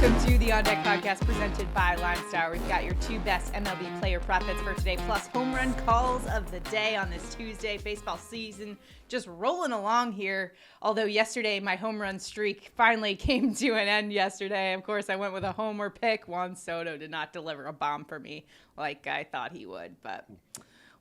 Welcome to the On Deck podcast presented by LineStar. We've got your two best MLB Player Prop Bets for today, plus home run calls of the day on this Tuesday. Baseball season just rolling along here. Although yesterday, my home run streak finally came to an end yesterday. Of course, I went with a homer pick. Juan Soto did not deliver a bomb for me like I thought he would, but...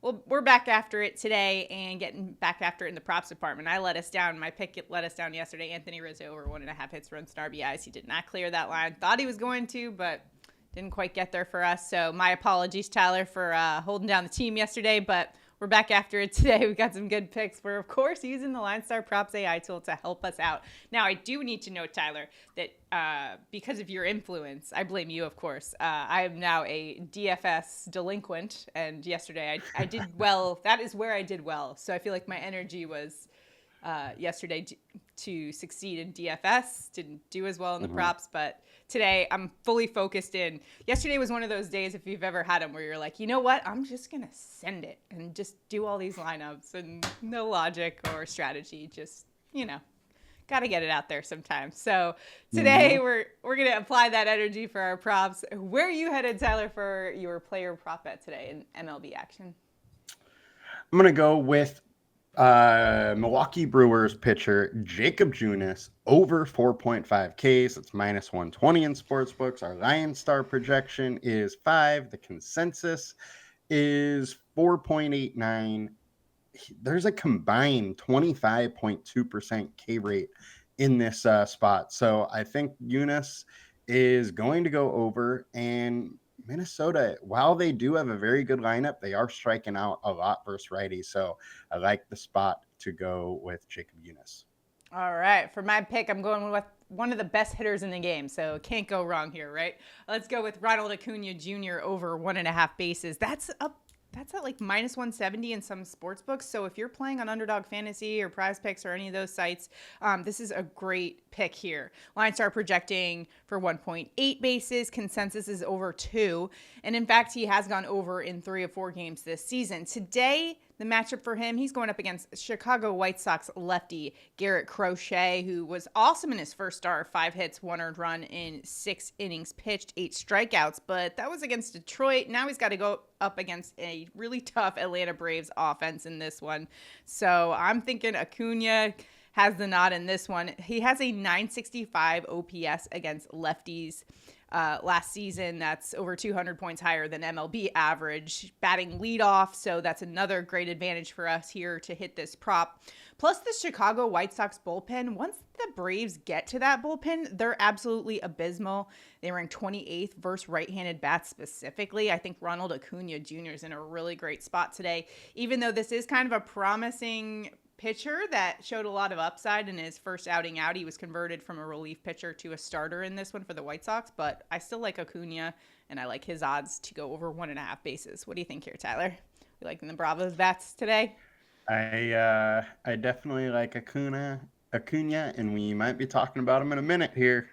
Well, we're back after it today and getting back after it in the props department. I let us down. My pick let us down yesterday. Anthony Rizzo over 1.5 hits, runs, and RBIs. He did not clear that line. Thought he was going to, but didn't quite get there for us. So my apologies, Tyler, for holding down the team yesterday, but we're back after it today. We've got some good picks. We're, of course, using the LineStar Props AI tool to help us out. Now, I do need to note, Tyler, that because of your influence, I blame you, of course. I am now a DFS delinquent, and yesterday I did well. That is where I did well. So I feel like my energy was yesterday to succeed in DFS. Didn't do as well in the props, but today I'm fully focused in. Yesterday was one of those days, if you've ever had them, where you're like, you know what? I'm just going to send it and just do all these lineups and no logic or strategy. Just, got to get it out there sometimes. So today we're going to apply that energy for our props. Where are you headed, Tyler, for your player prop bet today in MLB action? I'm going to go with Milwaukee Brewers pitcher Jacob Junis over 4.5 Ks. It's minus 120 in sportsbooks. Our LineStar projection is 5. The consensus is 4.89. There's a combined 25.2% K rate in this spot. So I think Junis is going to go over, and Minnesota, while they do have a very good lineup, they are striking out a lot versus righties. So I like the spot to go with Jacob Junis. All right. For my pick, I'm going with one of the best hitters in the game. So can't go wrong here, right? Let's go with Ronald Acuna Jr. over 1.5 bases. That's at like minus 170 in some sports books. So if you're playing on Underdog Fantasy or PrizePicks or any of those sites, this is a great pick here. LineStar projecting for 1.8 bases. Consensus is over 2. And in fact, he has gone over in 3 of 4 games this season. Today, the matchup for him, he's going up against Chicago White Sox lefty Garrett Crochet, who was awesome in his first start. 5 hits, 1 earned run in 6 innings pitched, 8 strikeouts. But that was against Detroit. Now he's got to go up against a really tough Atlanta Braves offense in this one. So I'm thinking Acuna has the nod in this one. He has a 965 OPS against lefties. Last season, that's over 200 points higher than MLB average. Batting leadoff, so that's another great advantage for us here to hit this prop. Plus the Chicago White Sox bullpen, once the Braves get to that bullpen, they're absolutely abysmal. They rank 28th versus right-handed bats specifically. I think Ronald Acuna Jr. is in a really great spot today, even though this is kind of a promising pitcher that showed a lot of upside in his first outing out. He was converted from a relief pitcher to a starter in this one for the White Sox, but I still like Acuna, and I like his odds to go over 1.5 bases. What do you think here, Tyler? You liking the Bravos bats today? I definitely like Acuna, and we might be talking about him in a minute here.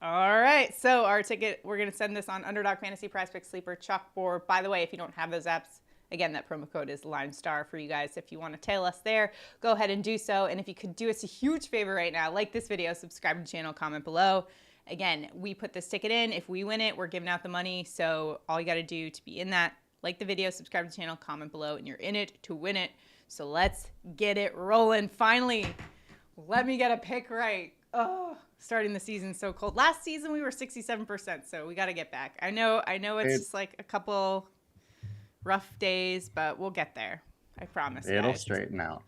All right, so our ticket, we're going to send this on Underdog Fantasy, PrizePicks, Sleeper, CHALKBOARD. By the way, if you don't have those apps, again, that promo code is LineStar for you guys. If you want to tail us there, go ahead and do so. And if you could do us a huge favor right now, like this video, subscribe to the channel, comment below. Again, we put this ticket in. If we win it, we're giving out the money. So all you got to do to be in that, like the video, subscribe to the channel, comment below, and you're in it to win it. So let's get it rolling. Finally, let me get a pick right. Oh, starting the season so cold. Last season, we were 67%, so we got to get back. I know it's just like a couple rough days, but we'll get there. I promise. It'll straighten out.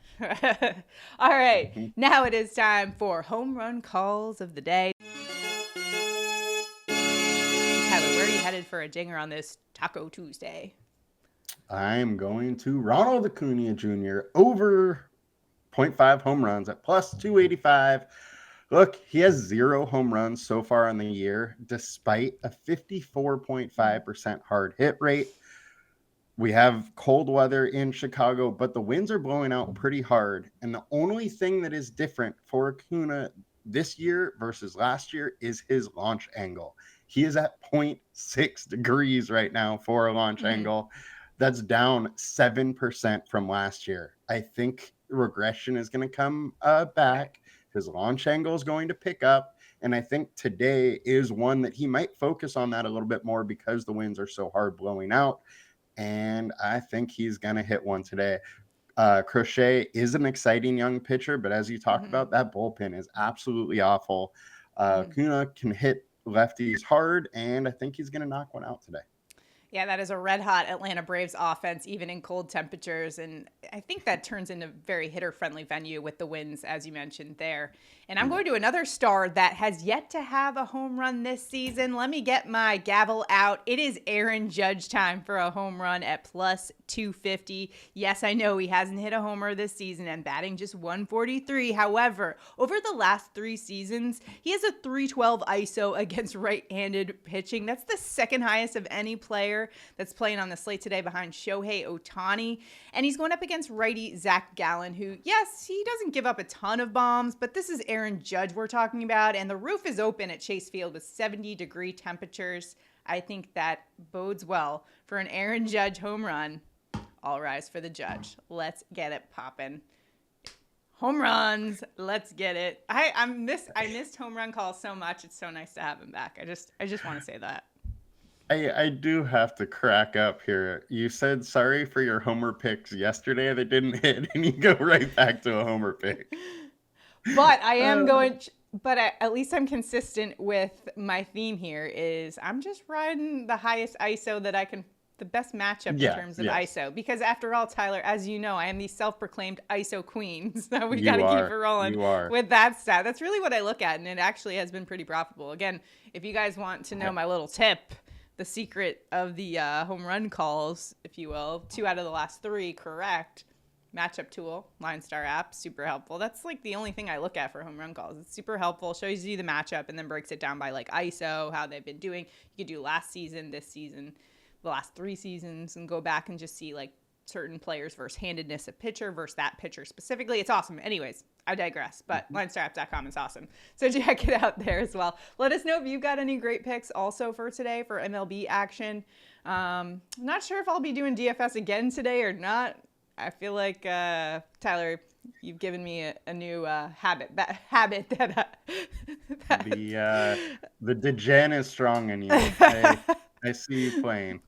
All right. Now it is time for home run calls of the day. Tyler, where are you headed for a dinger on this Taco Tuesday? I'm going to Ronald Acuna Jr. over 0.5 home runs at plus 285. Look, he has 0 home runs so far in the year, despite a 54.5% hard hit rate. We have cold weather in Chicago, but the winds are blowing out pretty hard. And the only thing that is different for Acuna this year versus last year is his launch angle. He is at 0.6 degrees right now for a launch angle. That's down 7% from last year. I think regression is going to come back. His launch angle is going to pick up. And I think today is one that he might focus on that a little bit more because the winds are so hard blowing out. And I think he's going to hit one today. Crochet is an exciting young pitcher, but as you talked about, that bullpen is absolutely awful. Kuna can hit lefties hard, and I think he's going to knock one out today. Yeah, that is a red-hot Atlanta Braves offense, even in cold temperatures. And I think that turns into a very hitter-friendly venue with the winds, as you mentioned there. And I'm going to another star that has yet to have a home run this season. Let me get my gavel out. It is Aaron Judge time for a home run at plus 250. Yes, I know he hasn't hit a homer this season and batting just 143. However, over the last 3 seasons, he has a 312 ISO against right-handed pitching. That's the second highest of any player that's playing on the slate today behind Shohei Ohtani. And he's going up against righty Zach Gallen, who, yes, he doesn't give up a ton of bombs, but this is Aaron Judge we're talking about. And the roof is open at Chase Field with 70-degree temperatures. I think that bodes well for an Aaron Judge home run. All rise for the Judge. Let's get it poppin'. Home runs. Let's get it. I missed home run calls so much. It's so nice to have him back. I just want to say that. I do have to crack up here. You said sorry for your homer picks yesterday that didn't hit, and you go right back to a homer pick. But I am at least I'm consistent with my theme here is I'm just riding the highest ISO that I can, the best matchup in terms of ISO. Because after all, Tyler, as you know, I am the self-proclaimed ISO queen. So we got to keep it rolling with that stat. That's really what I look at, and it actually has been pretty profitable. Again, if you guys want to know my little tip, the secret of the home run calls, if you will, 2 out of the last 3 correct. Matchup tool, LineStar app, super helpful. That's like the only thing I look at for home run calls. It's super helpful, shows you the matchup, and then breaks it down by like ISO, how they've been doing. You could do last season, this season, the last 3 seasons, and go back and just see like certain players versus handedness of pitcher versus that pitcher specifically. It's awesome. Anyways, I digress, but LineStarApp.com is awesome. So check it out there as well. Let us know if you've got any great picks also for today for MLB action. Not sure if I'll be doing DFS again today or not. I feel like, Tyler, you've given me a new habit that the degen is strong in you. I see you playing.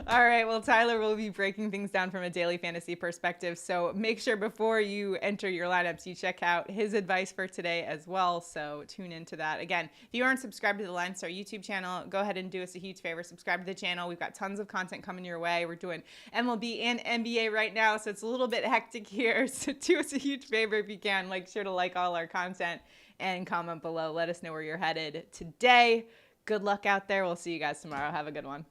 All right. Well, Tyler will be breaking things down from a daily fantasy perspective. So make sure before you enter your lineups, you check out his advice for today as well. So tune into that. Again, if you aren't subscribed to the LineStar YouTube channel, go ahead and do us a huge favor. Subscribe to the channel. We've got tons of content coming your way. We're doing MLB and NBA right now, so it's a little bit hectic here. So do us a huge favor if you can. Make sure to like all our content and comment below. Let us know where you're headed today. Good luck out there. We'll see you guys tomorrow. Have a good one.